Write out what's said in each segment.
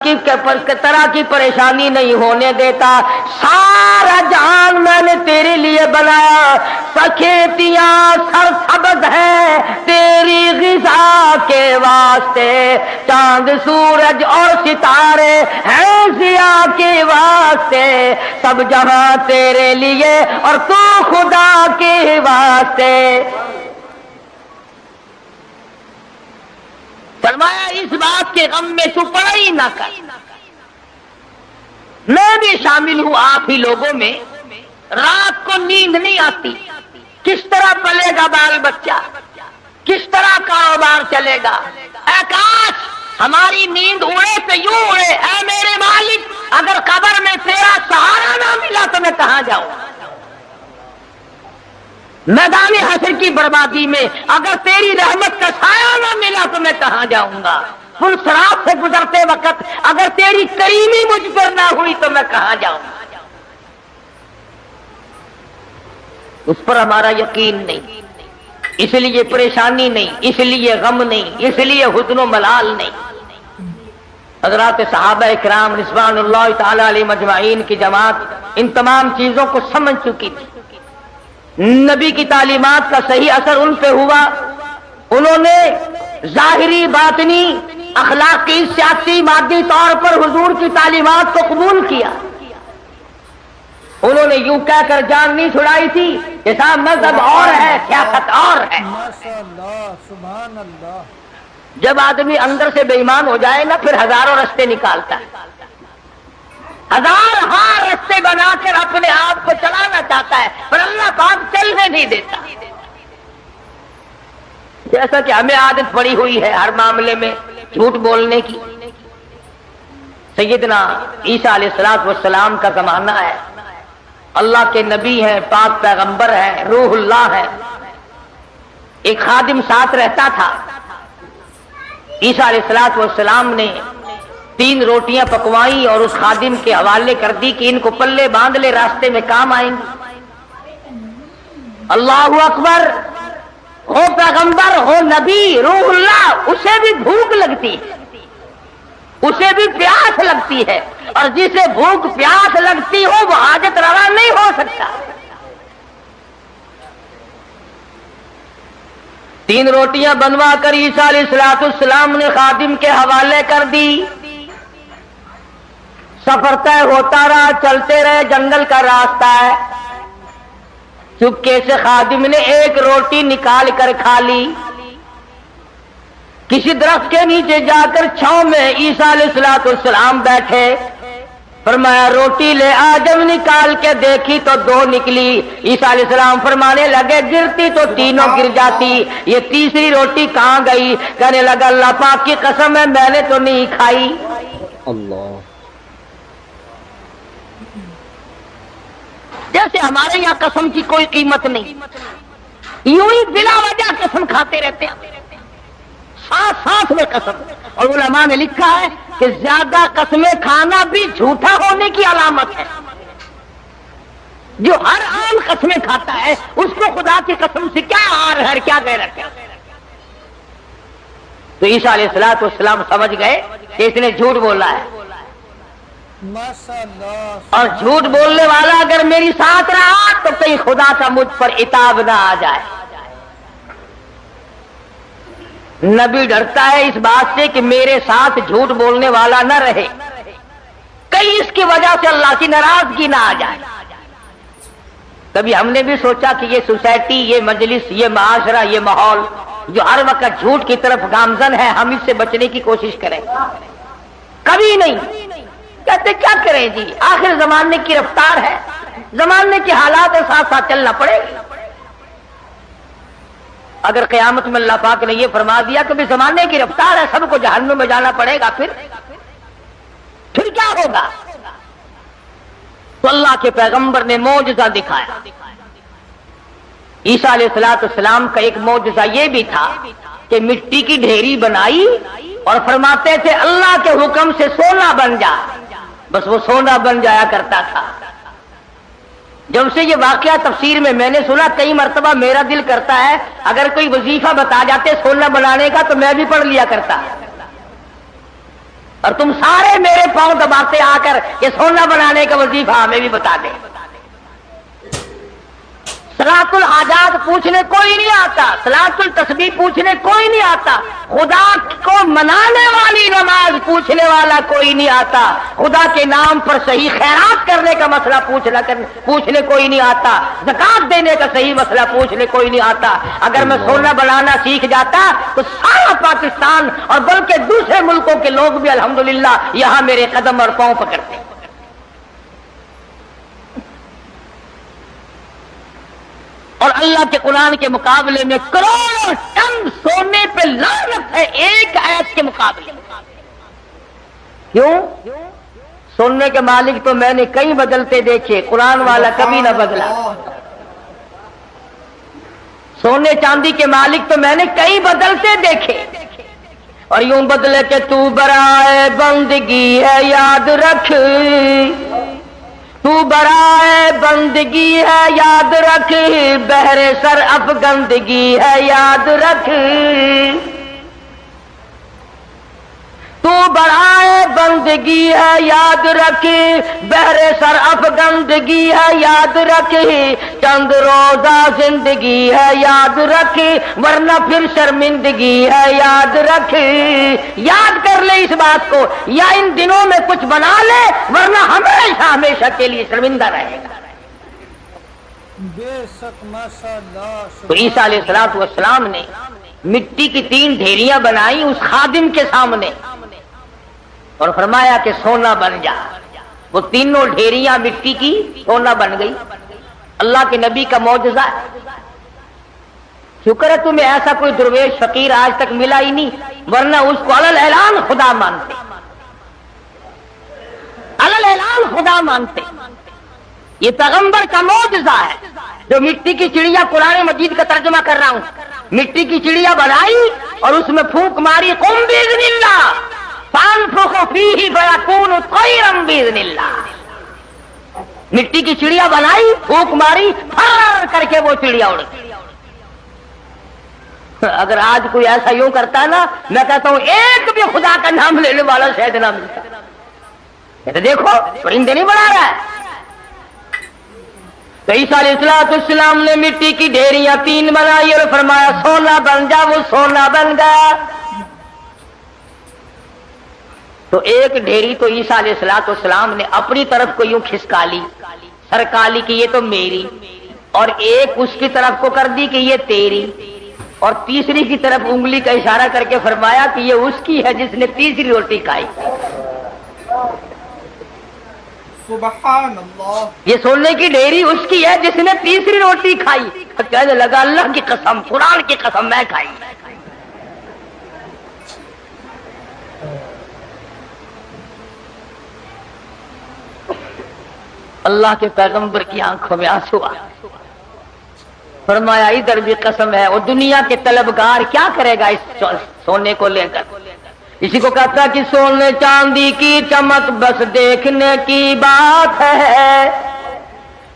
کی طرح کی پریشانی نہیں ہونے دیتا. سارا جہان میں نے تیرے لیے بنایا. کھیتیاں سرسبز ہیں تیری غذا کے واسطے, چاند سورج اور ستارے ہیں ضیاء کے واسطے, سب جہاں تیرے لیے اور تو خدا کے واسطے. فرمایا اس بات کے غم میں تو پڑا ہی نہ کر, میں بھی شامل ہوں آپ ہی لوگوں میں. رات کو نیند نہیں آتی, کس طرح پلے گا بال بچہ, کس طرح کاروبار چلے گا. اے کاش ہماری نیند اڑے تو یوں اڑے, اے میرے مالک اگر قبر میں تیرا سہارا نہ ملا تو میں کہاں جاؤں. میدان حشر کی بربادی میں اگر تیری رحمت کا سایہ نہ ملا تو میں کہاں جاؤں گا. پل صراط سے گزرتے وقت اگر تیری کریمی مجھ پر نہ ہوئی تو میں کہاں جاؤں گا. اس پر ہمارا یقین نہیں, اس لیے پریشانی نہیں, اس لیے غم نہیں, اس لیے حزن و ملال نہیں. حضرات صحابہ اکرام رضوان اللہ تعالی علیہ مجمعین کی جماعت ان تمام چیزوں کو سمجھ چکی تھی. نبی کی تعلیمات کا صحیح اثر ان پہ ہوا. انہوں نے ظاہری باطنی اخلاقی سیاسی مادی طور پر حضور کی تعلیمات کو قبول کیا. انہوں نے یوں کہہ کر جان نہیں چھڑائی تھی کہ صاحب مذہب اور ہے, سیاست اور ہے. سبحان اللہ. جب آدمی اندر سے بے ایمان ہو جائے نا پھر ہزاروں رستے نکالتا ہے, ہزار رستے بنا کر اپنے آپ کو چلانا چاہتا ہے, پر اللہ پاک چلنے نہیں دیتا. جیسا کہ ہمیں عادت پڑی ہوئی ہے ہر معاملے میں جھوٹ بولنے کی. سیدنا عیسیٰ علیہ الصلوۃ والسلام کا زمانہ ہے, اللہ کے نبی ہیں, پاک پیغمبر ہیں, روح اللہ ہے. ایک خادم ساتھ رہتا تھا. عیسیٰ علیہ الصلوۃ والسلام نے 3 روٹیاں پکوائیں اور اس خادم کے حوالے کر دی کہ ان کو پلے باندھ لے, راستے میں کام آئیں گے. اللہ اکبر. ہو پیغمبر, ہو نبی, روح اللہ, اسے بھی بھوک لگتی ہے, اسے بھی پیاس لگتی ہے, اور جسے بھوک پیاس لگتی ہو وہ حاجت روا نہیں ہو سکتا. 3 روٹیاں بنوا کر عیسیٰ علیہ الصلوۃ والسلام نے خادم کے حوالے کر دی. سفر طے ہوتا رہا, چلتے رہے, جنگل کا راستہ ہے. چپکے سے خادم نے 1 روٹی نکال کر کھا لی. کسی درخت کے نیچے جا کر چھاؤں میں عیسیٰ علیہ الصلوۃ والسلام بیٹھے. فرمایا روٹی لے آ. جب نکال کے دیکھی تو 2 نکلی. عیسیٰ علیہ السلام فرمانے لگے گرتی تو تینوں گر جاتی, یہ تیسری روٹی کہاں گئی؟ کہنے لگا اللہ پاک کی قسم ہے میں نے تو نہیں کھائی. اللہ. جیسے ہمارے یہاں قسم کی کوئی قیمت نہیں, یوں ہی بلا وجہ قسم کھاتے رہتے ہیں, ساتھ میں قسم. اور علماء نے لکھا ہے کہ زیادہ قسمیں کھانا بھی جھوٹا ہونے کی علامت ہے. جو ہر عام قسمیں کھاتا ہے اس کو خدا کی قسم سے کیا آر ہے, کیا غیرت ہے. تو عیسیٰ علیہ الصلوۃ والسلام سمجھ گئے کہ اس نے جھوٹ بولا ہے, اور جھوٹ بولنے والا اگر میری ساتھ رہا تو کہیں خدا کا مجھ پر عتاب نہ آ جائے. نبی ڈرتا ہے اس بات سے کہ میرے ساتھ جھوٹ بولنے والا نہ رہے, کہیں اس کی وجہ سے اللہ کی ناراضگی نہ آ جائے. کبھی ہم نے بھی سوچا کہ یہ سوسائٹی, یہ مجلس, یہ معاشرہ, یہ ماحول جو ہر وقت جھوٹ کی طرف گامزن ہے, ہم اس سے بچنے کی کوشش کریں. کبھی نہیں. کہتے کیا کریں جی, آخر زمانے کی رفتار ہے, زمانے کے حالات کے ساتھ ساتھ چلنا پڑے گا. اگر قیامت میں اللہ پاک نے یہ فرما دیا کہ زمانے کی رفتار ہے, سب کو جہنم میں جانا پڑے گا, پھر کیا ہوگا؟ تو اللہ کے پیغمبر نے معجزہ دکھایا. عیسیٰ علیہ الصلوۃ والسلام کا ایک معجزہ یہ بھی تھا کہ مٹی کی ڈھیری بنائی اور فرماتے تھے اللہ کے حکم سے سونا بن جا, بس وہ سونا بن جایا کرتا تھا. جب سے یہ واقعہ تفسیر میں نے سنا, کئی مرتبہ میرا دل کرتا ہے اگر کوئی وظیفہ بتا جاتے سونا بنانے کا تو میں بھی پڑھ لیا کرتا. اور تم سارے میرے پاؤں دباتے آ کر یہ سونا بنانے کا وظیفہ ہمیں بھی بتا دیں۔ صلاۃ الحاجات پوچھنے کوئی نہیں آتا، صلاۃ التسبیح پوچھنے کوئی نہیں آتا، خدا کو منانے والی نماز پوچھنے والا کوئی نہیں آتا، خدا کے نام پر صحیح خیرات کرنے کا مسئلہ پوچھنے کوئی نہیں آتا، زکات دینے کا صحیح مسئلہ پوچھنے کوئی نہیں آتا۔ اگر میں سونا بنانا سیکھ جاتا تو سارا پاکستان اور بلکہ دوسرے ملکوں کے لوگ بھی الحمدللہ یہاں میرے قدم اور پاؤں پکڑتے۔ اور اللہ کے قرآن کے مقابلے میں کروڑوں ٹن سونے پہ لعنت ہے ایک آیت کے مقابلے۔ کیوں؟ سونے کے مالک تو میں نے کئی بدلتے دیکھے، قرآن والا کبھی نہ بدلا۔ سونے چاندی کے مالک تو میں نے کئی بدلتے دیکھے، اور یوں بدلے کہ تو برائے بندگی ہے یاد رکھ، تو برائے بندگی ہے یاد رکھ، بہر سر افگندگی ہے یاد رکھ، تو برائے بندگی ہے یاد رکھ، بہر سر افگندگی ہے یاد رکھ، چند روزہ زندگی ہے یاد رکھ، ورنہ پھر شرمندگی ہے یاد رکھ۔ یاد کر لے اس بات کو، یا ان دنوں میں کچھ بنا لے ورنہ ہمیشہ ہمیشہ کے لیے شرمندہ رہے گا۔ بے شک ماشاءاللہ۔ تو عیسیٰ علیہ السلام نے مٹی کی 3 ڈھیریاں بنائی اس خادم کے سامنے اور فرمایا کہ سونا بن جا۔ وہ تینوں ڈھیریاں مٹی کی سونا بن گئی۔ اللہ کے نبی کا معجزہ ہے۔ شکر ہے تمہیں ایسا کوئی درویش فقیر آج تک ملا ہی نہیں، ورنہ اس کو علل اعلان خدا مانتے، علل اعلان خدا مانتے۔ یہ پیغمبر کا معجزہ ہے جو مٹی کی چڑیا، قرآن مجید کا ترجمہ کر رہا ہوں، مٹی کی چڑیا بنائی اور اس میں پھونک ماری، قم باذن اللہ فانفخ فیہ فیکون طیرا باذن اللہ۔ مٹی کی چڑیا بنائی، پھونک ماری، پھر کر کے وہ چڑیا اڑ گئی۔ اگر آج کوئی ایسا یوں کرتا ہے نا، میں کہتا ہوں ایک بھی خدا کا نام لینے والا شاید نہ ملتا۔ کہتے دیکھو پرندے نہیں بنا رہا ہے۔ تو عیسیٰ علیہ السلام نے مٹی کی ڈھیریاں 3 بنائی اور فرمایا سونا بن جا، وہ سونا بن گیا۔ تو ایک ڈھیری تو عیسیٰ علیہ السلام نے اپنی طرف کو یوں کھسکا لی، سرکا لی کہ یہ تو میری، اور ایک اس کی طرف کو کر دی کہ یہ تیری، اور تیسری کی طرف انگلی کا اشارہ کر کے فرمایا کہ یہ اس کی ہے جس نے تیسری روٹی کھائی۔ سبحان اللہ۔ یہ سونے کی ڈھیری اس کی ہے جس نے تیسری روٹی کھائی۔ کہنے لگا اللہ کی قسم، قرآن کی قسم میں کھائی۔ اللہ کے پیغمبر کی آنکھوں میں آنسو آ، فرمایا ادھر بھی قسم ہے۔ اور دنیا کے طلبگار کیا کرے گا اس سونے کو لے کر؟ اسی کو کہتا کہ سونے چاندی کی چمک بس دیکھنے کی بات ہے،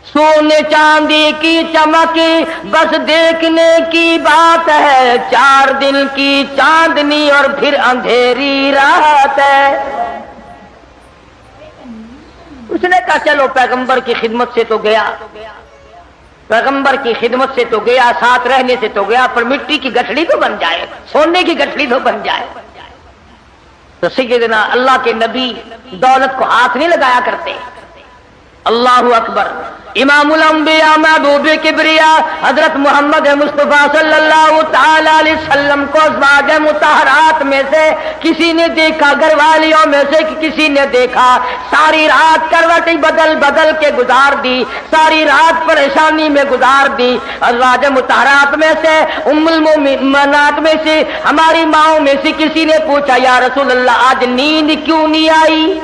سونے چاندی کی چمک بس دیکھنے کی بات ہے، 4 دن کی چاندنی اور پھر اندھیری رات ہے۔ اس نے کہا چلو پیغمبر کی خدمت سے تو گیا، پیغمبر کی خدمت سے تو گیا، ساتھ رہنے سے تو گیا، پر مٹی کی گٹھڑی تو بن جائے، سونے کی گٹھڑی تو بن جائے۔ تو سیدنا اللہ کے نبی دولت کو ہاتھ نہیں لگایا کرتے۔ اللہ اکبر۔ امام الانبیاء محبوب کبریا حضرت محمد مصطفیٰ صلی اللہ تعالی علیہ وسلم کو ازواج مطہرات میں سے کسی نے دیکھا، گھر والیوں میں سے کسی نے دیکھا، ساری رات کروٹیں بدل بدل کے گزار دی، ساری رات پریشانی میں گزار دی۔ ازواج مطہرات میں سے ام المؤمنات میں سے ہماری ماؤں میں سے کسی نے پوچھا یا رسول اللہ آج نیند کیوں نہیں آئی؟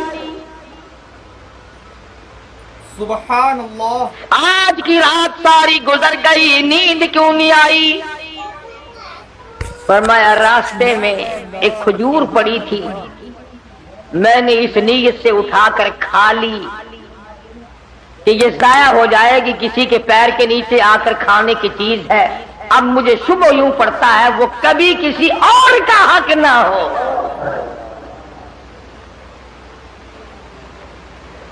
سبحان اللہ۔ آج کی رات ساری گزر گئی، نیند کیوں نہیں آئی؟ فرمایا راستے میں ایک کھجور پڑی تھی، میں نے اس نیت سے اٹھا کر کھا لی کہ یہ ضائع ہو جائے گی، کسی کے پیر کے نیچے آ کر کھانے کی چیز ہے، اب مجھے شبہ یوں پڑتا ہے وہ کبھی کسی اور کا حق نہ ہو۔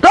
2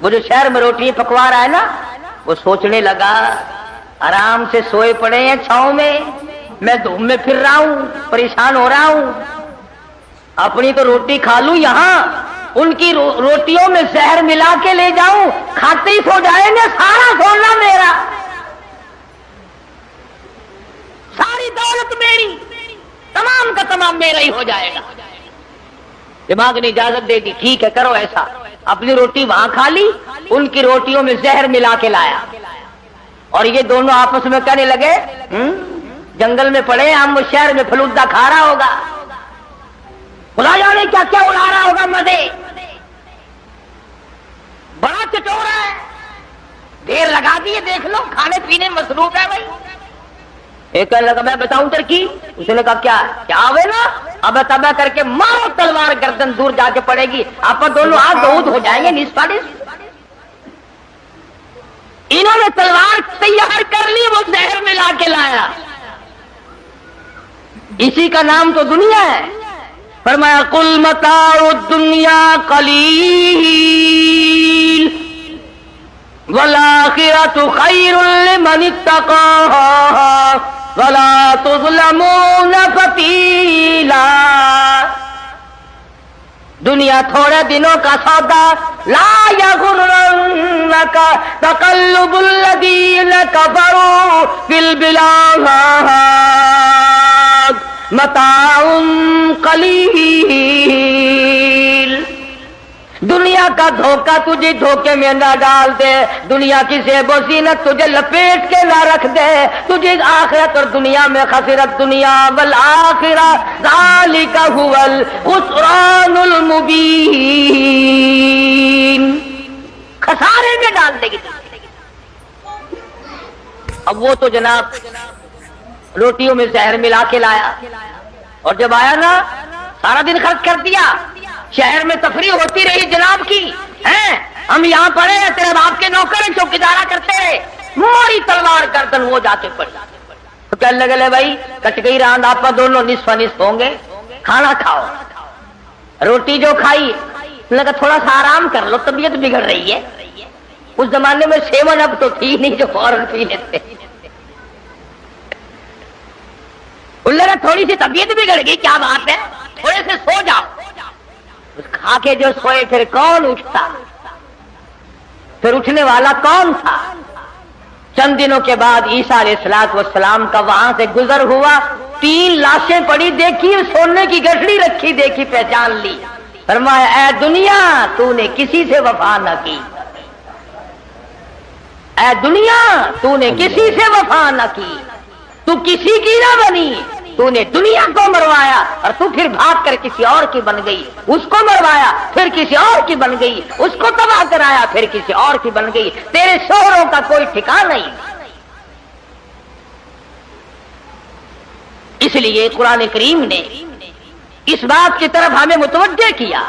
وہ جو شہر میں روٹی پکوا رہا ہے نا، وہ سوچنے لگا آرام سے سوئے پڑے ہیں چھاؤں میں دھوپ میں پھر رہا ہوں، پریشان ہو رہا ہوں، اپنی تو روٹی کھا لوں، یہاں ان کی روٹیوں میں زہر ملا کے لے جاؤں، کھاتے ہی سو جائیں گے، سارا سونا میرا، ساری دولت میری، تمام کا تمام میرا ہی ہو جائے گا۔ دماغ نے اجازت دے دی، ٹھیک ہے کرو ایسا، اپنی روٹی وہاں کھا لی، ان کی روٹیوں میں زہر ملا کے لایا، اور یہ دونوں آپس میں کہنے لگے جنگل میں پڑے ہم، شہر میں فلودہ کھا رہا ہوگا، خدا جانے کیا کیا اڑا رہا ہوگا مزے، بڑا چٹورا ہے، دیر لگا دیے، دیکھ لو کھانے پینے مصروف ہے بھائی۔ ایک کہنے لگا میں بتاؤں ترکیب، اس نے کہا کیا ہوئے نا، اب تبا کر کے مارو تلوار، گردن دور جا کے پڑے گی، آپ دونوں آگ دودھ ہو جائیں گے نصف نصف۔ انہوں نے تلوار تیار کر لی، وہ زہر ملا کے لایا، اسی کا نام تو دنیا ہے۔ فرمایا قل متاع الدنیا قلیل والآخرۃ خیر لمن اتقى ولا تظلمون فتیلا۔ دنیا تھوڑے دنوں کا سودا، لا یغرنک تقلب الذین کفروا فی البلاد متاع قلیل۔ دنیا کا دھوکہ تجھے دھوکے میں نہ ڈال دے، دنیا کی زیب و زینت تجھے لپیٹ کے نہ رکھ دے، تجھے آخرت اور دنیا میں خسرت دنیا والآخرہ ذالک هو الخسران المبین، خسارے میں ڈال دے گی۔ اب وہ تو جناب روٹیوں میں زہر ملا کے لایا، اور جب آیا نا سارا دن خرچ کر دیا، شہر میں تفریح ہوتی رہی جناب کی، ہیں ہم یہاں پڑے ہیں، تیرے باپ کے نوکر چوکیدارا کرتے رہے، ماری تلوار گردن وہ جاتے پڑے۔ تو کہنے لگے بھائی کٹ گئی راند، آپ دونوں نصف نصف ہوں گے، کھانا کھاؤ۔ روٹی جو کھائی لگا تھوڑا سا آرام کر لو، طبیعت بگڑ رہی ہے، اس زمانے میں سیون اب تو تھی نہیں جو فوراً پی لیتے، لگا تھوڑی سی طبیعت بگڑ گئی، کیا بات ہے تھوڑے سے سو جاؤ۔ کھا کے جو سوئے پھر کون اٹھتا، پھر اٹھنے والا کون تھا؟ چند دنوں کے بعد عیسیٰ علیہ السلام کا وہاں سے گزر ہوا، 3 لاشیں پڑی دیکھی، سونے کی گٹھڑی رکھی دیکھی، پہچان لی، فرمایا اے دنیا تو نے کسی سے وفا نہ کی، اے دنیا تو نے کسی سے وفا نہ کی، تو کسی کی نہ بنی، تو نے دنیا کو مروایا اور تو پھر بھاگ کر کسی اور کی بن گئی، اس کو مروایا پھر کسی اور کی بن گئی، اس کو تباہ کرایا پھر کسی اور کی بن گئی، تیرے شوہروں کا کوئی ٹھکانہ نہیں۔ اس لیے قرآن کریم نے اس بات کی طرف ہمیں متوجہ کیا،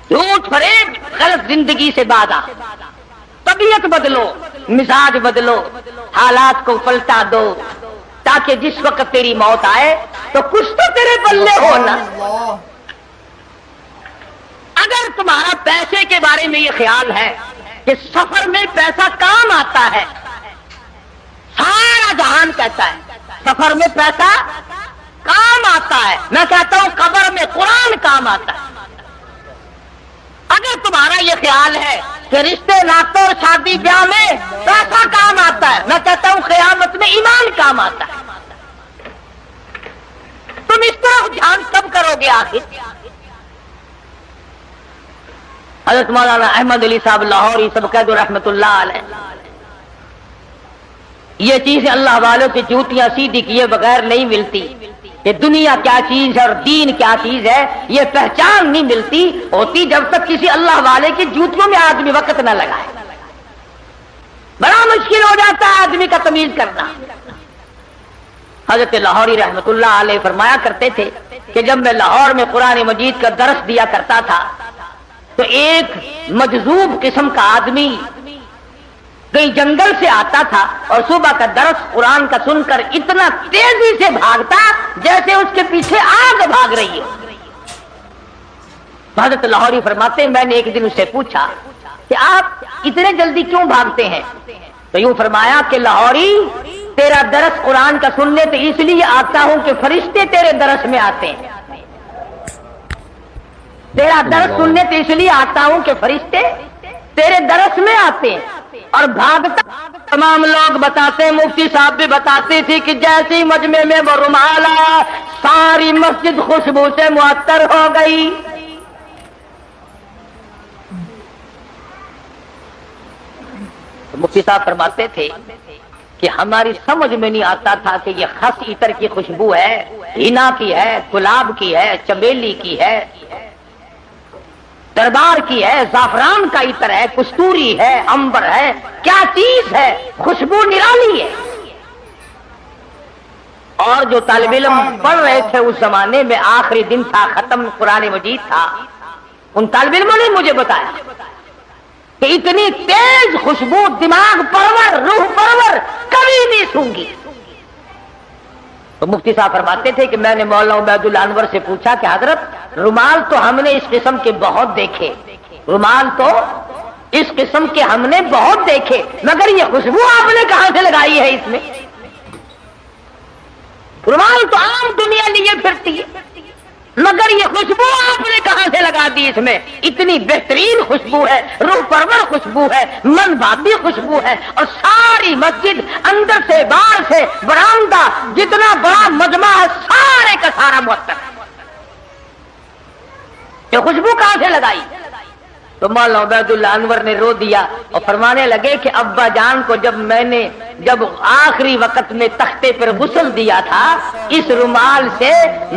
جھوٹ فریب غلط زندگی سے بادا، طبیعت بدلو، مزاج بدلو، حالات کو پلٹا دو، تاکہ جس وقت تیری موت آئے تو کچھ تو تیرے پلے ہونا۔ اگر تمہارا پیسے کے بارے میں یہ خیال ہے کہ سفر میں پیسہ کام آتا ہے، سارا جہان کہتا ہے سفر میں پیسہ کام آتا ہے، میں کہتا ہوں قبر میں قرآن کام آتا ہے۔ اگر تمہارا یہ خیال ہے کہ رشتے ناطوں اور شادی بیاہ میں پیسہ کام آتا ہے، میں کہتا ہوں قیامت میں ایمان کام آتا ہے۔ تم اس طرح دھیان کب کرو گے آخر؟ حضرت مولانا احمد علی صاحب لاہوری سب قید رحمت اللہ علیہ، یہ چیزیں اللہ والوں کی جوتیاں سیدھی کیے بغیر نہیں ملتی، کہ دنیا کیا چیز ہے اور دین کیا چیز ہے یہ پہچان نہیں ملتی ہوتی جب تک کسی اللہ والے کی جوتیوں میں آدمی وقت نہ لگائے، بڑا مشکل ہو جاتا ہے آدمی کا تمیز کرنا۔ حضرت لاہوری رحمت اللہ علیہ فرمایا کرتے تھے کہ جب میں لاہور میں قرآن مجید کا درس دیا کرتا تھا تو ایک مجذوب قسم کا آدمی کہیں جنگل سے آتا تھا اور صبح کا درس قرآن کا سن کر اتنا تیزی سے بھاگتا جیسے اس کے پیچھے آگ بھاگ رہی ہے۔ حضرت لاہوری فرماتے میں نے ایک دن اس سے پوچھا کہ آپ اتنے جلدی کیوں بھاگتے ہیں؟ تو یوں فرمایا کہ لاہوری، تیرا درس قرآن کا سننے تو اس لیے آتا ہوں کہ فرشتے تیرے درس میں آتے ہیں، تیرا درس سننے تو اس لیے آتا ہوں کہ فرشتے تیرے درس میں آتے ہیں۔ اور بھاگتا تمام لوگ بتاتے، مفتی صاحب بھی بتاتے تھے کہ جیسی مجمع میں وہ رومال آیا ساری مسجد خوشبو سے معطر ہو گئی۔ مفتی صاحب فرماتے تھے کہ ہماری سمجھ میں نہیں آتا تھا کہ یہ خس عطر کی خوشبو ہے، ہینا کی ہے، گلاب کی ہے، چمیلی کی ہے، دربار کی ہے، زعفران کا عطر ہے، کستوری ہے، عنبر ہے، کیا چیز ہے، خوشبو نرالی ہے۔ اور جو طالب علم پڑھ رہے تھے اس زمانے میں، آخری دن تھا، ختم قرآن مجید تھا، ان طالب علموں نے مجھے بتایا کہ اتنی تیز خوشبو دماغ پرور، روح پرور کبھی نہیں سونگی۔ تو مفتی صاحب فرماتے تھے کہ میں نے مولانا عبید اللہ انور سے پوچھا کہ حضرت رومال تو ہم نے اس قسم کے بہت دیکھے، رومال تو اس قسم کے ہم نے بہت دیکھے، مگر یہ خوشبو آپ نے کہاں سے لگائی ہے اس میں؟ رومال تو عام دنیا لیے پھرتی ہے، مگر یہ خوشبو آپ نے کہاں سے لگا دی اس میں؟ اتنی بہترین خوشبو ہے، روح پرور خوشبو ہے، من بھاتی خوشبو ہے، اور ساری مسجد اندر سے باہر سے برآمدہ جتنا بڑا مجمع ہے سارے کا سارا معطر ہے۔ یہ خوشبو کہاں سے لگائی؟ تو مولانا عبید اللہ انور نے رو دیا اور فرمانے لگے کہ ابا جان کو جب آخری وقت میں تختے پر غسل دیا تھا، اس رومال سے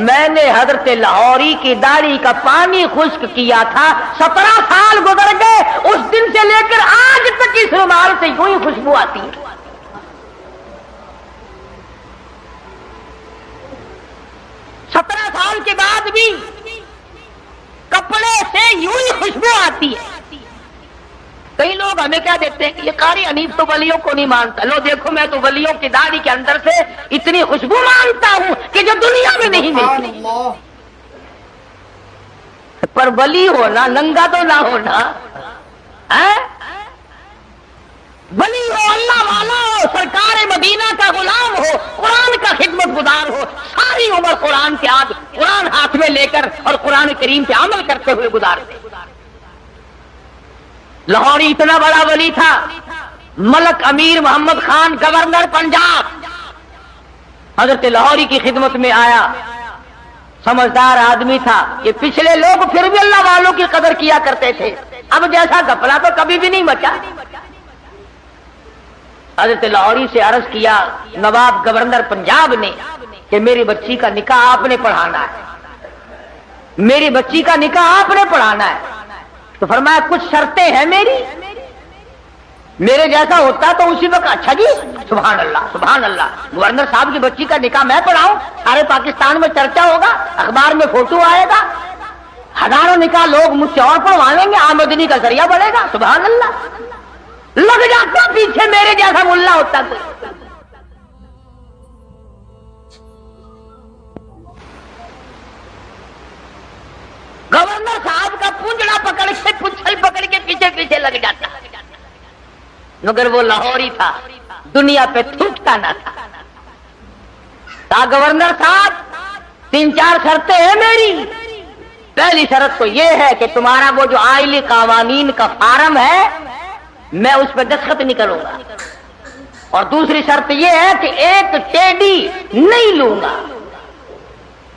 میں نے حضرت لاہوری کی داڑھی کا پانی خشک کیا تھا، 17 سال گزر گئے، اس دن سے لے کر آج تک اس رومال سے یوں ہی خوشبو آتی ہے۔ 17 سال کے بعد بھی کپڑے سے یوں ہی خوشبو آتی ہے۔ کئی لوگ ہمیں کیا دیتے ہیں کہ یہ قاری حنیف تو ولیوں کو نہیں مانتا، لو دیکھو میں تو ولیوں کی داڑھی کے اندر سے اتنی خوشبو مانتا ہوں کہ جو دنیا میں نہیں ملتی۔ پر ولی ہونا ننگا تو نہ ہونا، ولی ہو، اللہ والا ہو، سرکار مدینہ کا غلام ہو، قرآن کا خدمت گزار ہو، ساری عمر قرآن کے قرآن ہاتھ میں لے کر اور قرآن کریم پہ عمل کرتے ہوئے گزارتے۔ لاہوری اتنا بڑا ولی تھا، ملک امیر محمد خان گورنر پنجاب حضرت لاہوری کی خدمت میں آیا، سمجھدار آدمی تھا، یہ پچھلے لوگ پھر بھی اللہ والوں کی قدر کیا کرتے تھے، اب جیسا گھپلا تو کبھی بھی نہیں بچا۔ حضرت لاہوری سے عرض کیا نواب گورنر پنجاب نے کہ میری بچی کا نکاح آپ نے پڑھانا ہے، میری بچی کا نکاح آپ نے پڑھانا ہے۔ تو فرمایا کچھ شرطیں ہیں میرے جیسا ہوتا تو اسی وقت اچھا جی سبحان اللہ سبحان اللہ، گورنر صاحب کی بچی کا نکاح میں پڑھاؤں، سارے پاکستان میں چرچا ہوگا، اخبار میں فوٹو آئے گا، ہزاروں نکاح لوگ مجھ سے اور پڑھوائیں گے، آمدنی کا ذریعہ بڑھے گا، سبحان اللہ۔ لگ جاتا پیچھے میرے جیسا ملا ہوتا تو۔ گورنر صاحب کا پنجڑا پکڑ کے پچھل پکڑ کے پیچھے پیچھے لگ جاتا، مگر وہ لاہوری تھا، دنیا پہ تھوکتا نہ تھا۔ گورنر صاحب 3-4 شرطیں ہیں میری، پہلی شرط تو یہ ہے کہ تمہارا وہ جو آئلی قوانین کا فارم ہے میں اس پہ دستخط نہیں کروں گا، اور دوسری شرط یہ ہے کہ ایک ٹیڈی نہیں لوں گا،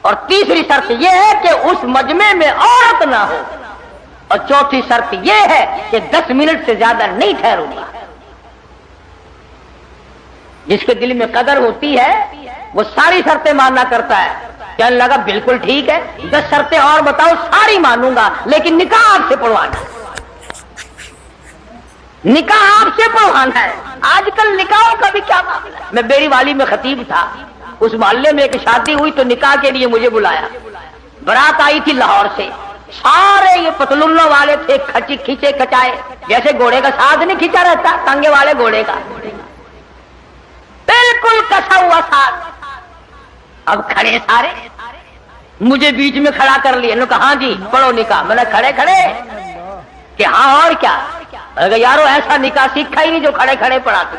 اور تیسری شرط یہ ہے کہ اس مجمع میں عورت نہ ہو، اور چوتھی شرط یہ ہے کہ 10 منٹ سے زیادہ نہیں ٹھہروں گا۔ جس کے دل میں قدر ہوتی ہے وہ ساری شرطیں ماننا کرتا ہے۔ کہنے لگا بالکل ٹھیک ہے، 10 شرطیں اور بتاؤ، ساری مانوں گا، لیکن نکاح آپ سے پڑھوانا ہے، نکاح آپ سے پڑھوانا ہے۔ آج کل نکاحوں کا بھی کیا معاملہ ہے۔ میں بیری والی میں خطیب تھا، اس محلے میں ایک شادی ہوئی تو نکاح کے لیے مجھے بلایا، برات آئی تھی لاہور سے، سارے یہ پتلونوں والے تھے، کھچے کچائے، جیسے گھوڑے کا ساتھ نہیں کھینچا رہتا، ٹانگے والے گھوڑے کا، بالکل کسا ہوا ساتھ۔ اب کھڑے سارے، مجھے بیچ میں کھڑا کر لیا، انہوں نے کہا ہاں جی پڑھو نکاح، میں نے کھڑے کہ ہاں اور کیا، میں نے کہا یارو ایسا نکاح سیکھا ہی نہیں جو کھڑے کھڑے پڑھاتے.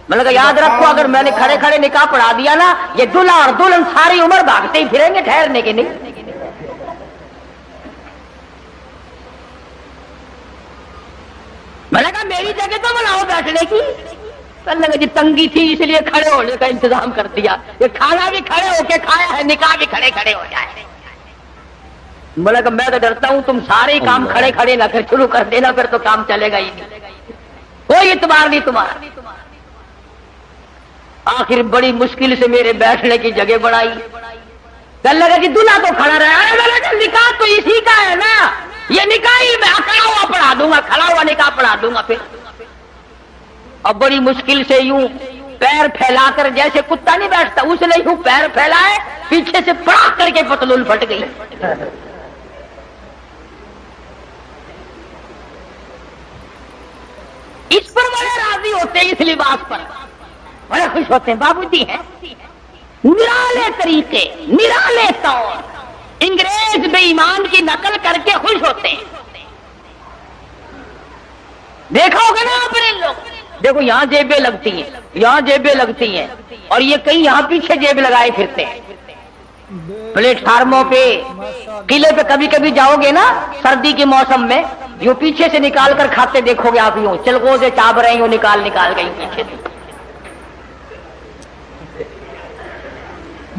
میں نے کہا یاد رکھو اگر میں نے کھڑے کھڑے نکاح پڑھا دیا نا یہ دلہا اور دلہن ساری عمر بھاگتے ہی پھریں گے ٹھہرنے کے نہیں. میں نے کہا میری جگہ تو بناؤ بیٹھنے کی. کہنے لگا جی تنگی تھی اس لیے کھڑے ہونے کا انتظام کر دیا. یہ کھانا بھی کھڑے ہو کے کھایا ہے نکاح بھی کھڑے کھڑے ہو جائے. میں نے کہا میں تو ڈرتا ہوں تم سارے ہی کام کھڑے کھڑے نہ پھر شروع کر دینا پھر تو کام چلے گا ہی نہیں. کوئی اعتبار نہیں تمہارا. آخر بڑی مشکل سے میرے بیٹھنے کی جگہ بنائی. کہنے لگا جی دلہا تو کھڑا رہا ہے. میں نے کہا نکاح تو اسی کا ہے نا یہ نکاح ہی میں کھڑا ہوا پڑھا دوں گا کھڑا ہوا نکاح پڑھا دوں گا. پھر اب بڑی مشکل سے یوں پیر پھیلا کر جیسے کتا نہیں بیٹھتا اس نے یوں پیر پھیلائے پیچھے سے پڑا کر کے پتلون پھٹ گئی. اس پر بڑے راضی ہوتے ہیں اس لباس پر بڑے خوش ہوتے ہیں. بابو جی ہیں نرالے طریقے نرالے طور انگریز بے ایمان کی نقل کر کے خوش ہوتے ہیں. دیکھا ہوگا نا آپ نے لوگ دیکھو یہاں جیبیں لگتی ہیں یہاں جیبیں لگتی ہیں اور یہ کہیں یہاں پیچھے جیب لگائے پھرتے ہیں. پلیٹ فارموں پہ قلعے پہ کبھی کبھی جاؤ گے نا سردی کے موسم میں جو پیچھے سے نکال کر کھاتے دیکھو گے آپ یوں چلگو سے چاب رہے ہو نکال گئی پیچھے سے.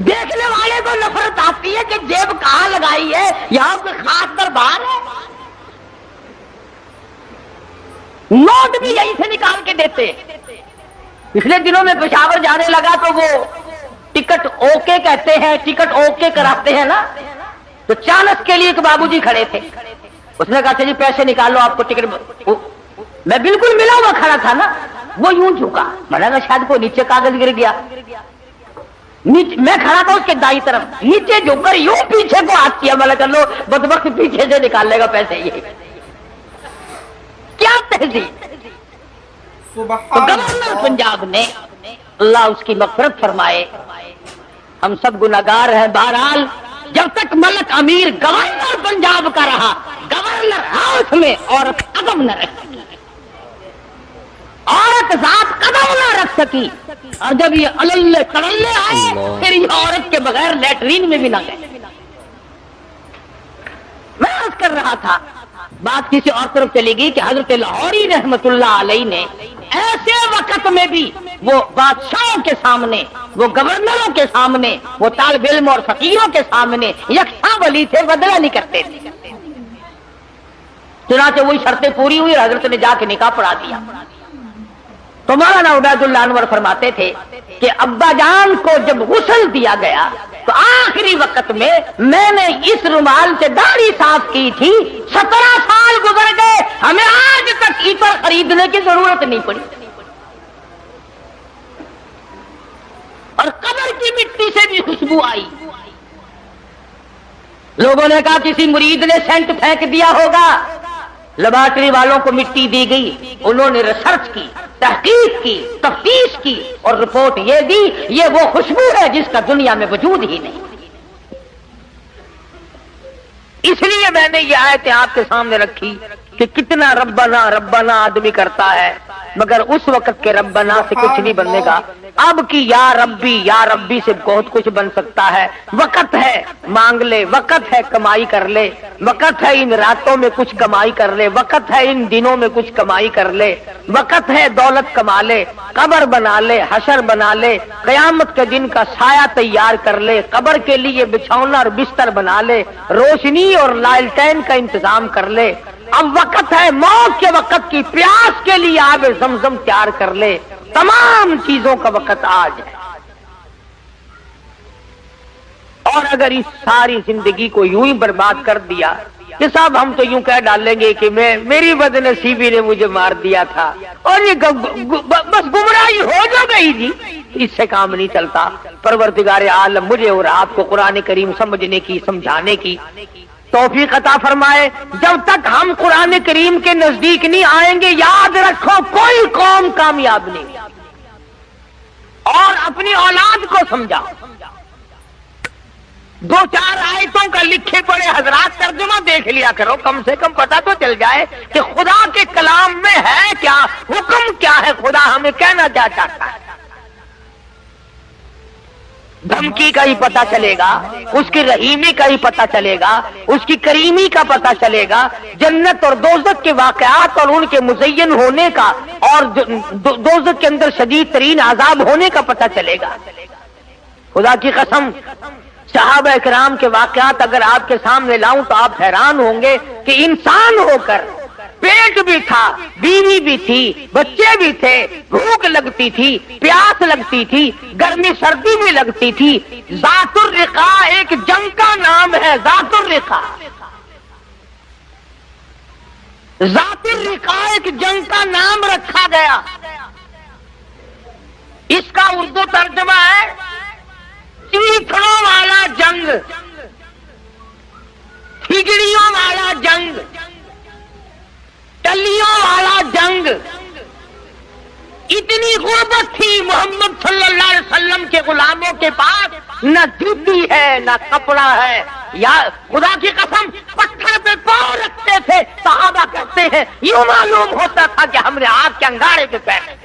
دیکھنے والے کو نفرت آتی ہے کہ جیب کہاں لگائی ہے یہاں کوئی خاص دربار ہے. نوٹ بھی یہیں سے نکال کے دیتے. پچھلے دنوں میں پشاور جانے لگا تو وہ ٹکٹ اوکے کہتے ہیں ٹکٹ اوکے کراتے ہیں نا تو چانس کے لیے ایک بابو جی کھڑے تھے. اس نے کہا اچھا جی پیسے نکالو آپ کو ٹکٹ. میں بالکل ملا ہوا کھڑا تھا نا وہ یوں جھکا. میں نے کہا شاید کوئی نیچے کاغذ گر گیا. میں کھڑا تھا اس کے دائیں طرف نیچے جھک کر یوں پیچھے کو ہاتھ کیا. میں نے کہا لو بدبخت پیچھے سے نکال لے گا پیسے. یہ کیا تہذیب. تو گورنر پنجاب نے اللہ اس کی مغفرت فرمائے ہم سب گناہگار ہیں. بہرحال جب تک ملک امیر گورنر پنجاب کا رہا گورنر ہاؤس میں عورت قدم نہ رکھ سکی. عورت ذات قدم نہ رکھ سکی. اور جب یہ اللہ تڑلے آئے پھر یہ عورت کے بغیر لیٹرین میں بھی نہ گئے. میں عرض کر رہا تھا بات کسی اور طرف چلی گئی کہ حضرت لاہوری رحمت اللہ علیہ نے ایسے وقت میں بھی وہ بادشاہوں کے سامنے وہ گورنروں کے سامنے وہ طالب علم اور فقیروں کے سامنے یکساں ولی تھے بدلہ نہیں کرتے تھے. چنانچہ وہی شرطیں پوری ہوئی حضرت نے جا کے نکاح پڑھا دیا. تو مولانا عبید اللہ انور فرماتے تھے کہ ابا جان کو جب غسل دیا گیا تو آخری وقت میں نے اس رومال سے داڑھی صاف کی تھی. 17 سال گزر گئے ہمیں آج تک عطر خریدنے کی ضرورت نہیں پڑی. اور قبر کی مٹی سے بھی خوشبو آئی. لوگوں نے کہا کسی مرید نے سینٹ پھینک دیا ہوگا. لیبارٹری والوں کو مٹی دی گئی. انہوں نے ریسرچ کی تحقیق کی تفتیش کی اور رپورٹ یہ دی یہ وہ خوشبو ہے جس کا دنیا میں وجود ہی نہیں. اس لیے میں نے یہ آیتیں آپ کے سامنے رکھی کہ کتنا ربنا ربنا آدمی کرتا ہے مگر اس وقت کے ربنا سے کچھ نہیں بننے گا. اب کی یا ربی سے بہت کچھ بن سکتا ہے. وقت ہے مانگ لے وقت ہے کمائی کر لے وقت ہے ان راتوں میں کچھ کمائی کر لے وقت ہے ان دنوں میں کچھ کمائی کر لے وقت ہے دولت کما لے قبر بنا لے حشر بنا لے قیامت کے دن کا سایہ تیار کر لے قبر کے لیے بچھونا اور بستر بنا لے روشنی اور لالٹین کا انتظام کر لے. اب وقت ہے موت کے وقت کی پیاس کے لیے آب زمزم تیار کر لے. تمام چیزوں کا وقت آج ہے. اور اگر اس ساری زندگی کو یوں ہی برباد کر دیا کہ صاحب ہم تو یوں کہہ ڈالیں گے کہ میری بد نصیبی نے مجھے مار دیا تھا اور یہ بس گمراہی ہو جو گئی جی. اس سے کام نہیں چلتا. پروردگار عالم مجھے اور آپ کو قرآن کریم سمجھنے کی سمجھانے کی توفیق عطا فرمائے. جب تک ہم قرآن کریم کے نزدیک نہیں آئیں گے یاد رکھو کوئی قوم کامیاب نہیں. اور اپنی اولاد کو سمجھاؤ دو چار آیتوں کا لکھے پڑے حضرات ترجمہ دیکھ لیا کرو، کم سے کم پتہ تو چل جائے کہ خدا کے کلام میں ہے کیا، حکم کیا ہے، خدا ہمیں کہنا کیا چاہتا ہے۔ دھمکی کا ہی پتہ چلے گا، اس کی رحیمی کا ہی پتہ چلے گا، اس کی کریمی کا پتہ چلے گا، جنت اور دوزخ کے واقعات اور ان کے مزین ہونے کا اور دوزخ کے اندر شدید ترین عذاب ہونے کا پتہ چلے گا۔ خدا کی قسم، صحابہ کرام کے واقعات اگر آپ کے سامنے لاؤں تو آپ حیران ہوں گے کہ انسان ہو کر پیٹ بھی تھا، بیوی بھی تھی، بچے بھی تھے، بھوک لگتی تھی، پیاس لگتی تھی، گرمی سردی بھی لگتی تھی۔ ذات الرقاع ایک جنگ کا نام ہے، ذات الرقاع، ذات الرقاع ایک جنگ کا نام رکھا گیا۔ اس کا اردو ترجمہ ہے چیخڑوں والا جنگ، ہجڑیوں والا جنگ، ٹلیوں والا جنگ۔ اتنی غربت تھی محمد صلی اللہ علیہ وسلم کے غلاموں کے پاس، نہ جوتی ہے نہ کپڑا ہے، یا خدا کی قسم پتھر پہ پاؤں رکھتے تھے۔ صحابہ کہتے ہیں یوں معلوم ہوتا تھا کہ ہم نے آگ کے انگارے پہ پیر۔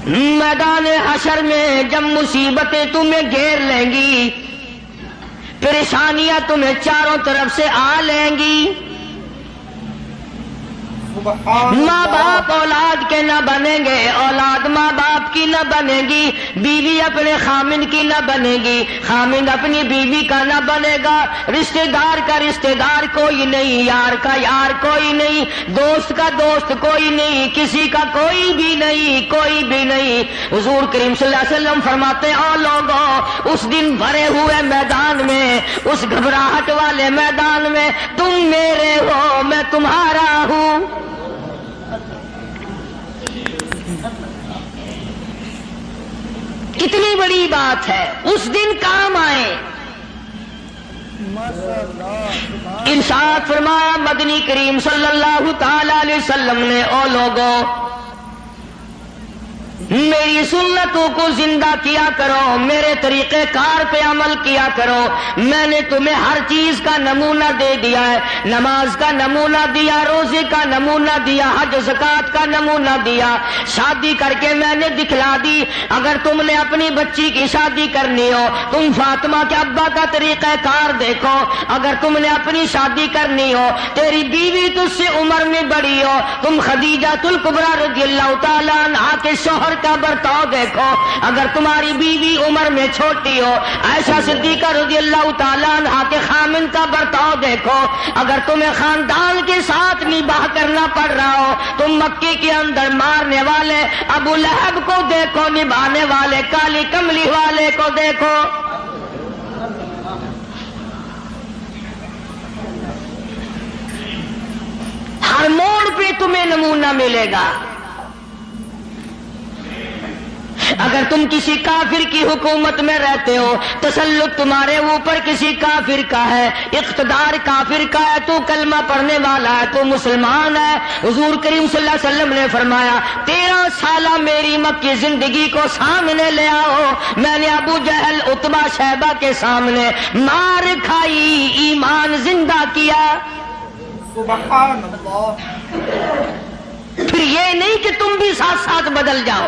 میدان حشر میں جب مصیبتیں تمہیں گھیر لیں گی، پریشانیاں تمہیں چاروں طرف سے آ لیں گی، ماں باپ اولاد کے نہ بنیں گے، اولاد ماں باپ کی نہ بنے گی، بیوی اپنے خامن کی نہ بنے گی، خامن اپنی بیوی کا نہ بنے گا، رشتہ دار کا رشتہ دار کوئی نہیں، یار کا یار کوئی نہیں، دوست کا دوست کوئی نہیں، کسی کا کوئی بھی نہیں، کوئی بھی نہیں۔ حضور کریم صلی اللہ علیہ وسلم فرماتے ہیں او لوگوں، اس دن بھرے ہوئے میدان میں، اس گھبراہٹ والے میدان میں تم میرے ہو میں تمہارا ہوں۔ کتنی بڑی بات ہے، اس دن کام آئے۔ ارشاد فرمایا مدنی کریم صلی اللہ تعالی علیہ وسلم نے او لوگوں، میری سنتوں کو زندہ کیا کرو، میرے طریقہ کار پہ عمل کیا کرو۔ میں نے تمہیں ہر چیز کا نمونہ دے دیا ہے، نماز کا نمونہ دیا، روزے کا نمونہ دیا، حج زکات کا نمونہ دیا، شادی کر کے میں نے دکھلا دی۔ اگر تم نے اپنی بچی کی شادی کرنی ہو، تم فاطمہ کے ابا کا طریقہ کار دیکھو۔ اگر تم نے اپنی شادی کرنی ہو، تیری بیوی تجھ سے عمر میں بڑی ہو، تم خدیجہ الکبریٰ رضی اللہ تعالیٰ عنہا کے شوہر کا برتاؤ دیکھو۔ اگر تمہاری بیوی عمر میں چھوٹی ہو، عائشہ صدیقہ رضی اللہ تعالیٰ عنہا کے خامن کا برتاؤ دیکھو۔ اگر تمہیں خاندان کے ساتھ نباہ کرنا پڑ رہا ہو، تم مکے کے اندر مارنے والے ابو لہب کو دیکھو، نبھانے والے کالی کملی والے کو دیکھو۔ ہر موڑ پہ تمہیں نمونہ ملے گا۔ اگر تم کسی کافر کی حکومت میں رہتے ہو، تسلط تمہارے اوپر کسی کافر کا ہے، اقتدار کافر کا ہے، تو کلمہ پڑھنے والا ہے، تو مسلمان ہے، حضور کریم صلی اللہ علیہ وسلم نے فرمایا 13 سالہ میری مکی زندگی کو سامنے لے آؤ، میں نے ابو جہل عتبہ شیبہ کے سامنے مار کھائی، ایمان زندہ کیا۔ سبحان اللہ۔ پھر یہ نہیں کہ تم بھی ساتھ ساتھ بدل جاؤ۔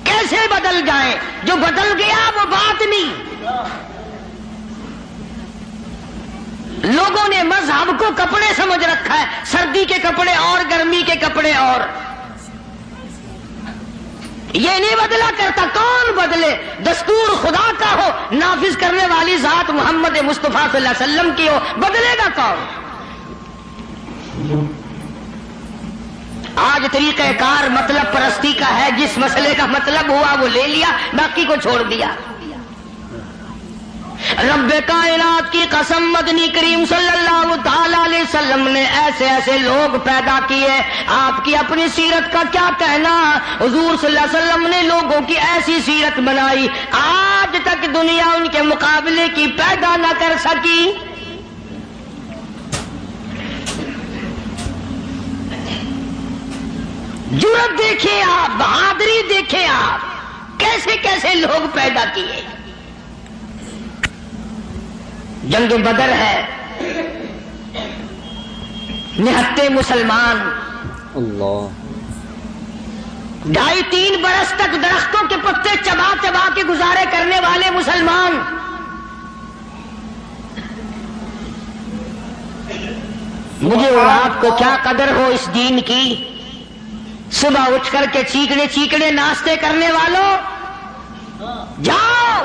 کیسے بدل جائیں؟ جو بدل گیا وہ بات نہیں۔ لوگوں نے مذہب کو کپڑے سمجھ رکھا ہے، سردی کے کپڑے اور گرمی کے کپڑے اور۔ یہ نہیں بدلا کرتا، کون بدلے؟ دستور خدا کا ہو، نافذ کرنے والی ذات محمد مصطفیٰ صلی اللہ علیہ وسلم کی ہو، بدلے گا کون؟ آج طریقہ کار مطلب پرستی کا ہے، جس مسئلے کا مطلب ہوا وہ لے لیا، باقی کو چھوڑ دیا۔ رب کائنات کی قسم، مدنی کریم صلی اللہ تعالی علیہ وسلم نے ایسے ایسے لوگ پیدا کیے۔ آپ کی اپنی سیرت کا کیا کہنا؟ حضور صلی اللہ علیہ وسلم نے لوگوں کی ایسی سیرت بنائی، آج تک دنیا ان کے مقابلے کی پیدا نہ کر سکی۔ جرأت دیکھیں آپ، بہادری دیکھیں آپ، کیسے کیسے لوگ پیدا کیے۔ جنگ بدر ہے، نہتے مسلمان، اللہ 2.5-3 برس تک درختوں کے پتے چبا چبا کے گزارے کرنے والے مسلمان، مجھے اور آپ کو کیا قدر ہو اس دین کی. صبح اٹھ کر کے چیکڑے چیکڑے ناشتے کرنے والوں، جاؤ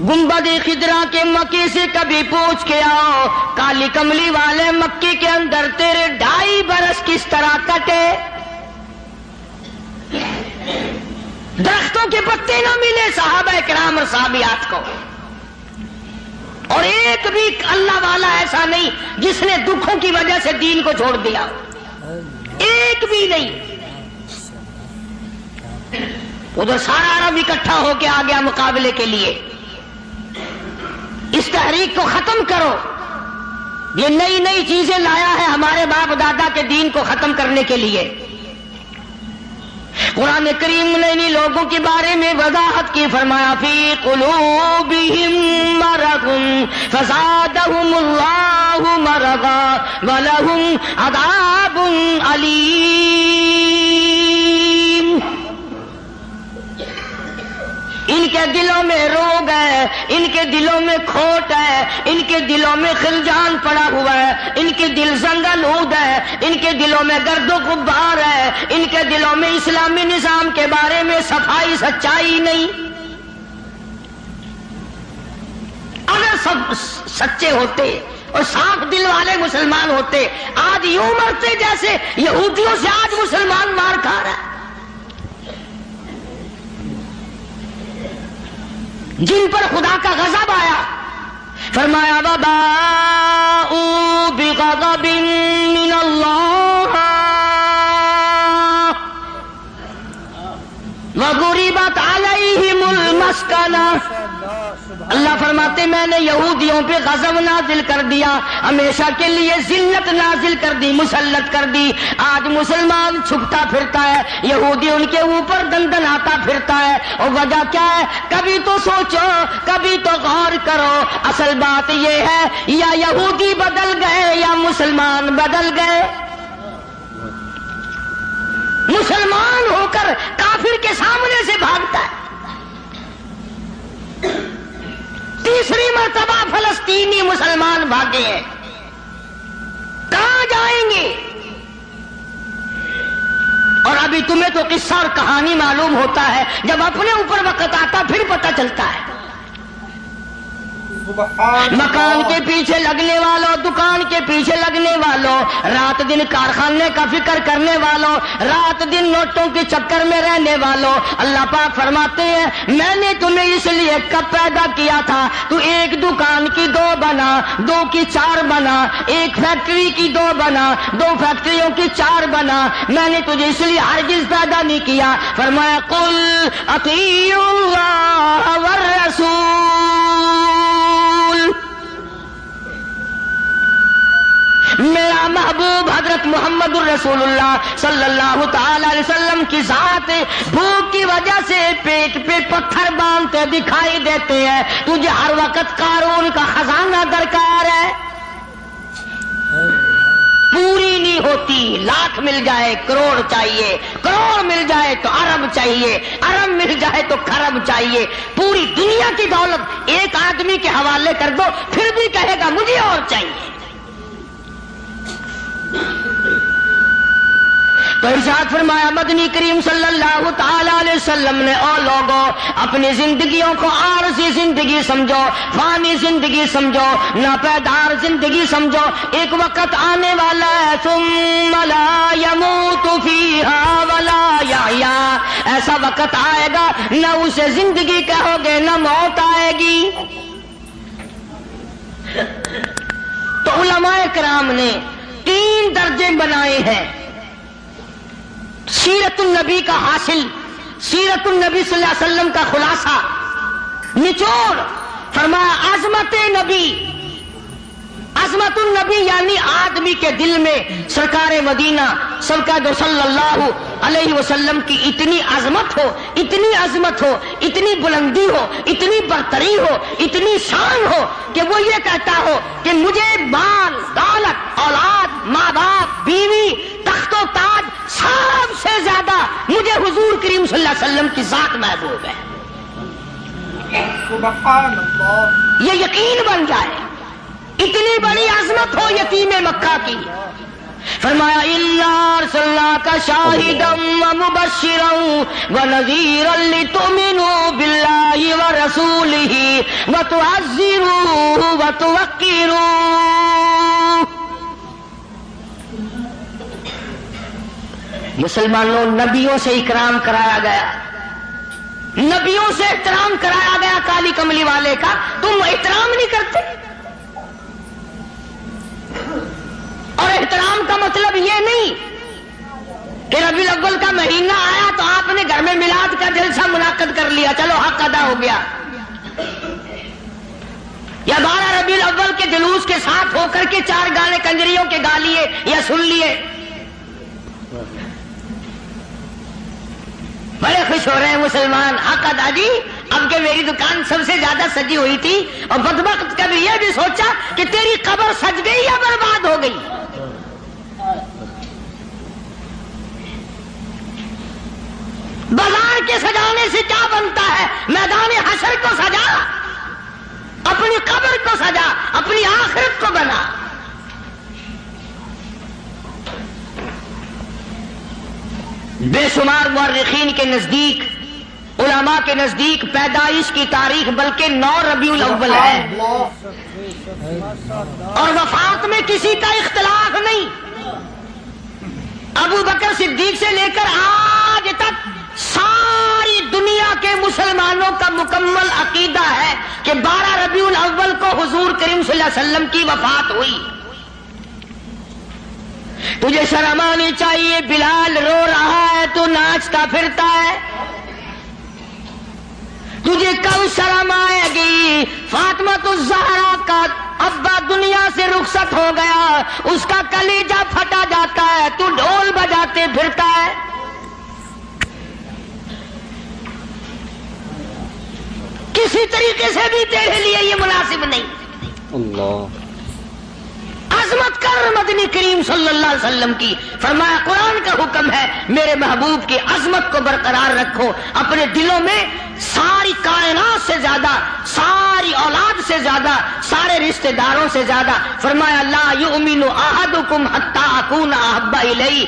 گنبد خضرا کے مکے سے کبھی پوچھ کے آؤ، کالی کملی والے مکے کے اندر تیرے 2.5 برس کس طرح کٹے. درختوں کے پتے نہ ملے صحابہ کرام اور صحابیات کو، اور ایک بھی اللہ والا ایسا نہیں جس نے دکھوں کی وجہ سے دین کو چھوڑ دیا، ایک بھی نہیں. ادھر سارا عرب اکٹھا ہو کے آ گیا مقابلے کے لیے. اس تحریک کو ختم کرو، یہ نئی نئی چیزیں لایا ہے ہمارے باپ دادا کے دین کو ختم کرنے کے لیے. قرآن کریم نے انہی لوگوں کے بارے میں وضاحت کی، فرمایا فی قلوبہم مرض فزادہم اللہ مرضا ولہم عذاب علیم. ان کے دلوں میں روگ ہے، ان کے دلوں میں کھوٹ ہے، ان کے دلوں میں خلجان پڑا ہوا ہے، ان کے دل زنگلود ہے، ان کے دلوں میں گرد و غبار ہے، ان کے دلوں میں اسلامی نظام کے بارے میں صفائی سچائی نہیں. اگر سب سچے ہوتے اور صاف دل والے مسلمان ہوتے، آج یوں مرتے جیسے یہودیوں سے آج مسلمان مار کھا رہا ہے، جن پر خدا کا غضب آیا. فرمایا وباءوا بغضب من اللہ وضربت علیہم المسکنہ. اللہ فرماتے میں نے یہودیوں پہ غضب نازل کر دیا، ہمیشہ کے لیے ذلت نازل کر دی، مسلط کر دی. آج مسلمان چھپتا پھرتا ہے، یہودی ان کے اوپر دندناتا پھرتا ہے. اور وجہ کیا ہے؟ کبھی تو سوچو، کبھی تو غور کرو. اصل بات یہ ہے یا یہودی بدل گئے یا مسلمان بدل گئے. مسلمان ہو کر کافر کے سامنے سے بھاگتا ہے. تیسری مرتبہ فلسطینی مسلمان بھاگے ہیں، کہاں جائیں گے؟ اور ابھی تمہیں تو قصہ اور کہانی معلوم ہوتا ہے، جب اپنے اوپر وقت آتا پھر پتہ چلتا ہے. مکان کے پیچھے لگنے والوں، دکان کے پیچھے لگنے والوں، رات دن کارخانے کا فکر کرنے والوں، رات دن نوٹوں کے چکر میں رہنے والوں، اللہ پاک فرماتے ہیں میں نے تمہیں اس لیے کب پیدا کیا تھا، تو ایک دکان کی 2 بنا، 2 کی 4 بنا، ایک فیکٹری کی 2 بنا، 2 فیکٹریوں کی 4 بنا. میں نے تجھے اس لیے ہرگز پیدا نہیں کیا. فرمایا قل اطیعوا اللہ والرسول. میرا محبوب حضرت محمد الرسول اللہ صلی اللہ تعالی علیہ وسلم کی ذات بھوک کی وجہ سے پیٹ پہ پتھر باندھتے دکھائی دیتے ہیں. تجھے ہر وقت قارون کا خزانہ درکار ہے، پوری نہیں ہوتی. لاکھ مل جائے کروڑ چاہیے، کروڑ مل جائے تو ارب چاہیے، ارب مل جائے تو خرب چاہیے. پوری دنیا کی دولت ایک آدمی کے حوالے کر دو پھر بھی کہے گا مجھے اور چاہیے. تو ارشاد فرمایا مدنی کریم صلی اللہ تعالی علیہ وسلم نے او لوگوں اپنی زندگیوں کو عارضی زندگی سمجھو، فانی زندگی سمجھو، ناپیدار زندگی سمجھو. ایک وقت آنے والا ہے ثم لا يموت فيها ولا يحيا. ایسا وقت آئے گا نہ اسے زندگی کہو گے نہ موت آئے گی. تو علماء کرام نے 3 درجے بنائے ہیں سیرت النبی کا حاصل، سیرت النبی صلی اللہ علیہ وسلم کا خلاصہ، نچوڑ. فرمایا عظمت نبی، عظمت النبی یعنی آدمی کے دل میں سرکار مدینہ سرکار صلی اللہ علیہ وسلم کی اتنی عظمت ہو، اتنی عظمت ہو، اتنی بلندی ہو، اتنی برتری ہو، اتنی شان ہو کہ وہ یہ کہتا ہو کہ مجھے مال دولت اولاد ماں باپ بیوی تخت و تاج سب سے زیادہ مجھے حضور کریم صلی اللہ علیہ وسلم کی ذات محبوب ہے. سبحان اللہ. یہ یقین بن جائے. اتنی بڑی عظمت ہو یتیم مکہ کی. فرمایا اِنَّا أَرْسَلْنَاكَ شَاهِدًا وَمُبَشِّرًا وَنَذِيرًا لِتُؤْمِنُوا بِاللَّهِ وَرَسُولِهِ وَتُعَزِّرُوهُ وَتُوَقِّرُوهُ. مسلمانوں، نبیوں سے اکرام کرایا گیا، نبیوں سے احترام کرایا گیا. کالی کملی والے کا تم احترام نہیں کرتے. اور احترام کا مطلب یہ نہیں کہ ربیع الاول کا مہینہ آیا تو آپ نے گھر میں میلاد کا جلسہ منعقد کر لیا، چلو حق ادا ہو گیا. یا 12 ربیع الاول کے جلوس کے ساتھ ہو کر کے 4 گانے کنجریوں کے گا لیے یا سن لیے. بڑے خوش ہو رہے ہیں مسلمان، حق ادا جی. اب کہ میری دکان سب سے زیادہ سجی ہوئی تھی اور بدبخت کبھی یہ بھی سوچا کہ تیری قبر سج گئی یا برباد ہو گئی. بازار کے سجانے سے کیا بنتا ہے؟ میدان حشر کو سجا، اپنی قبر کو سجا، اپنی آخرت کو بنا. بے شمار مورخین کے نزدیک، علماء کے نزدیک پیدائش کی تاریخ بلکہ 9 ربیع الاول ہے اور وفات میں کسی کا اختلاف نہیں. ابو بکر صدیق سے لے کر آج تک ساری دنیا کے مسلمانوں کا مکمل عقیدہ ہے کہ 12 ربیع الاول کو حضور کریم صلی اللہ علیہ وسلم کی وفات ہوئی. تجھے شرم آنی چاہیے، بلال رو رہا ہے تو ناچتا پھرتا ہے. تجھے کب شرم آئے گی؟ فاطمہ الزہرا کا ابا دنیا سے رخصت ہو گیا، اس کا کلیجہ پھٹا جاتا ہے، تو ڈھول بجاتے پھرتا ہے. کسی طریقے سے بھی تیرے لیے یہ مناسب نہیں. اللہ عظمت کر مدنی کریم صلی اللہ علیہ وسلم کی. فرمایا قرآن کا حکم ہے میرے محبوب کی عظمت کو برقرار رکھو اپنے دلوں میں. ساری کائنات سے زیادہ، ساری اولاد سے زیادہ، سارے رشتہ داروں سے زیادہ. فرمایا لا یؤمن احدکم حتی اکون احب الیہ.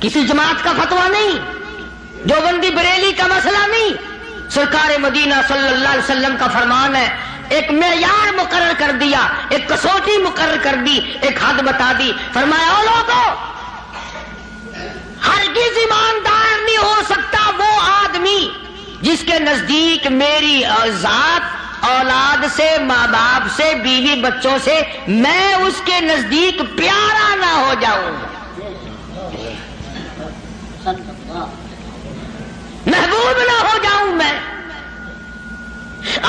کسی جماعت کا فتویٰ نہیں، دیوبندی بریلی کا مسئلہ نہیں، سرکار مدینہ صلی اللہ علیہ وسلم کا فرمان ہے. ایک معیار مقرر کر دیا، ایک کسوٹی مقرر کر دی، ایک حد بتا دی. فرمایا او لوگوں، ہرگز ایماندار نہیں ہو سکتا وہ آدمی جس کے نزدیک میری ذات اولاد سے، ماں باپ سے، بیوی بچوں سے میں اس کے نزدیک پیارا نہ ہو جاؤں، محبوب نہ ہو جاؤں میں.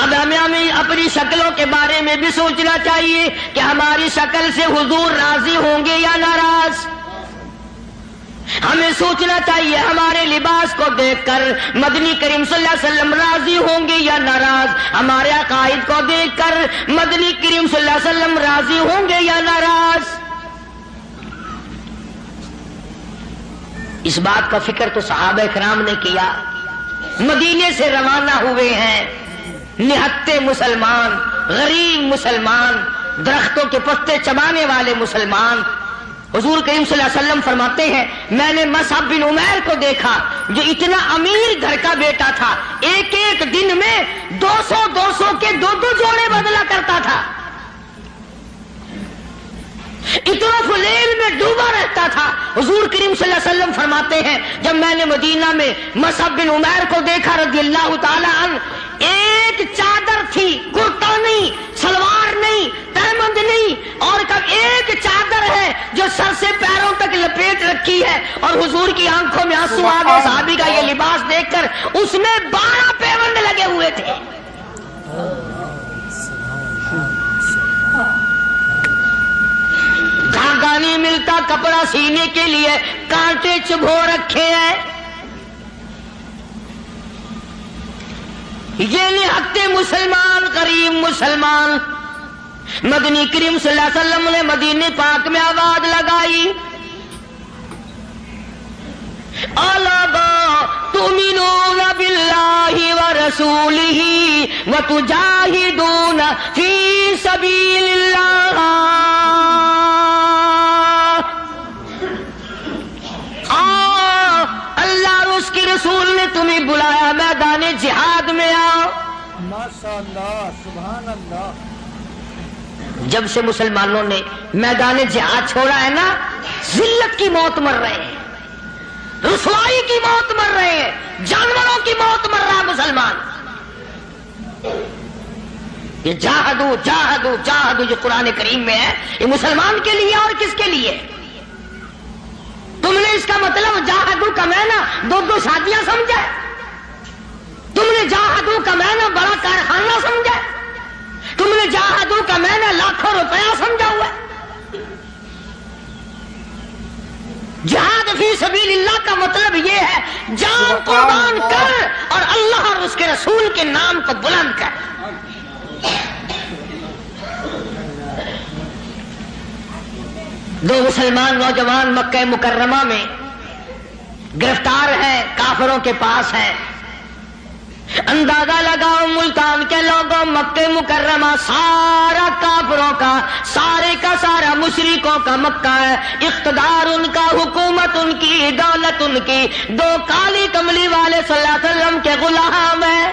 اب ہمیں اپنی شکلوں کے بارے میں بھی سوچنا چاہیے کہ ہماری شکل سے حضور راضی ہوں گے یا ناراض. ہمیں سوچنا چاہیے ہمارے لباس کو دیکھ کر مدنی کریم صلی اللہ علیہ وسلم راضی ہوں گے یا ناراض. ہمارے عقائد کو دیکھ کر مدنی کریم صلی اللہ علیہ وسلم راضی ہوں گے یا ناراض. اس بات کا فکر تو صحابہ کرام نے کیا. مدینے سے روانہ ہوئے ہیں نہتے مسلمان، غریب مسلمان، درختوں کے پتے چبانے والے مسلمان. حضور کریم صلی اللہ علیہ وسلم فرماتے ہیں میں نے مصعب بن عمیر کو دیکھا جو اتنا امیر گھر کا بیٹا تھا، ایک ایک دن میں 200 کے 2 جوڑے بدلا کرتا تھا، اتنا فلیل میں ڈوبا رہتا تھا. حضور کریم صلی اللہ علیہ وسلم فرماتے ہیں جب میں نے مدینہ میں مصعب بن عمیر کو دیکھا رضی اللہ تعالی عنہ، ایک چادر تھی، کرتا نہیں، سلوار نہیں، تہمند نہیں، اور کب ایک چادر ہے جو سر سے پیروں تک لپیٹ رکھی ہے، اور حضور کی آنکھوں میں آنسو آ گئے صحابی کا یہ لباس دیکھ کر. اس میں 12 پیوند لگے ہوئے تھے. دھاگا نہیں ملتا کپڑا سینے کے لیے، کانٹے چبھو رکھے ہیں۔ یہ نہتے مسلمان، غریب مسلمان۔ مدنی کریم صلی اللہ علیہ وسلم نے مدینے پاک میں آواز لگائی، الا تؤمنون باللہ ورسولہ وتجاہدون فی سبیل اللہ۔ اللہ اور اس کے رسول نے تمہیں بلایا، میدان جہاد میں آؤ۔ ماشاءاللہ، سبحان اللہ۔ جب سے مسلمانوں نے میدان جہاد چھوڑا ہے نا، ذلت کی موت مر رہے ہیں، رسوائی کی موت مر رہے ہیں، جانوروں کی موت مر رہا ہے مسلمان۔ یہ جاہدو جاہدو جاہدو جو قرآن کریم میں ہے، یہ مسلمان کے لیے اور کس کے لیے؟ تم نے اس کا مطلب جاہدو کا معنی دو شادیاں سمجھا ہے؟ تم نے جاہدو کا معنی بڑا کارخانہ سمجھا ہے؟ تم نے جاہدو کا معنی لاکھوں روپیہ سمجھا ہوا ہے؟ جہاد فی سبیل اللہ کا مطلب یہ ہے جان قربان کر اور اللہ اور اس کے رسول کے نام کو بلند کر۔ دو مسلمان نوجوان مکہ مکرمہ میں گرفتار ہیں، کافروں کے پاس ہیں۔ اندازہ لگاؤ ملتان کے لوگوں، مکہ مکرمہ سارا کافروں کا، سارے کا سارا مشرکوں کا مکہ ہے، اقتدار ان کا، حکومت ان کی، دولت ان کی، دو کالی کملی والے صلی اللہ علیہ وسلم کے غلام ہیں۔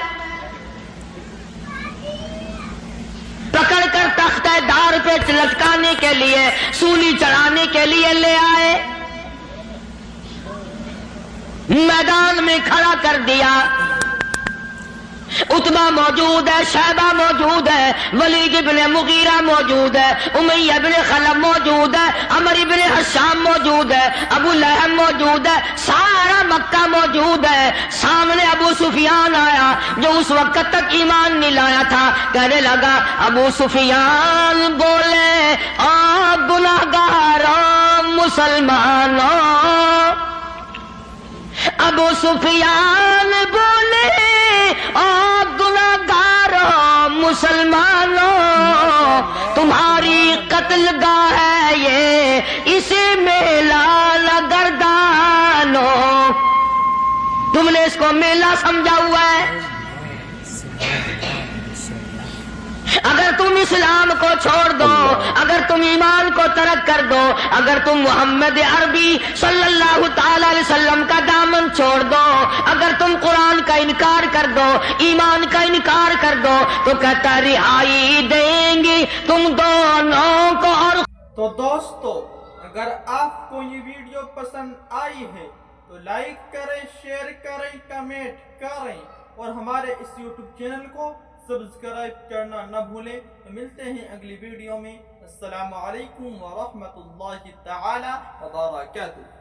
پکڑ کر تختہ دار پہ لٹکانے کے لیے، سولی چڑھانے کے لیے لے آئے، میدان میں کھڑا کر دیا۔ عتبہ موجود ہے، شیبہ موجود ہے، ولید بن مغیرہ موجود ہے، امیہ بن خلف موجود ہے، عمرو بن حشام موجود ہے، ابو لہب موجود ہے، سارا مکہ موجود ہے۔ سامنے ابو سفیان آیا جو اس وقت تک ایمان نہیں لایا تھا، کہنے لگا، ابو سفیان بولے، آپ گناہگاروں مسلمانوں، ابو سفیان بولے، آپ گناہگاروں مسلمانوں، تمہاری قتل گاہ ہے یہ، اسے میلہ نہ گردانو۔ تم نے اس کو میلہ سمجھا ہوا ہے؟ اگر تم اسلام کو چھوڑ دو، اگر تم ایمان کو ترک کر دو، اگر تم محمد عربی صلی اللہ تعالی علیہ وسلم کا دامن چھوڑ دو، اگر تم قرآن کا انکار کر دو، ایمان کا انکار کر دو، تو کہتا رہائی دیں گی تم دونوں کو۔ اور تو دوستو، اگر آپ کو یہ ویڈیو پسند آئی ہے تو لائک کریں، شیئر کریں، کمنٹ کریں اور ہمارے اس یوٹیوب چینل کو سبسکرائب کرنا نہ بھولیں۔ ملتے ہیں اگلی ویڈیو میں۔ السلام علیکم ورحمۃ اللہ تعالی وبرکاتہ۔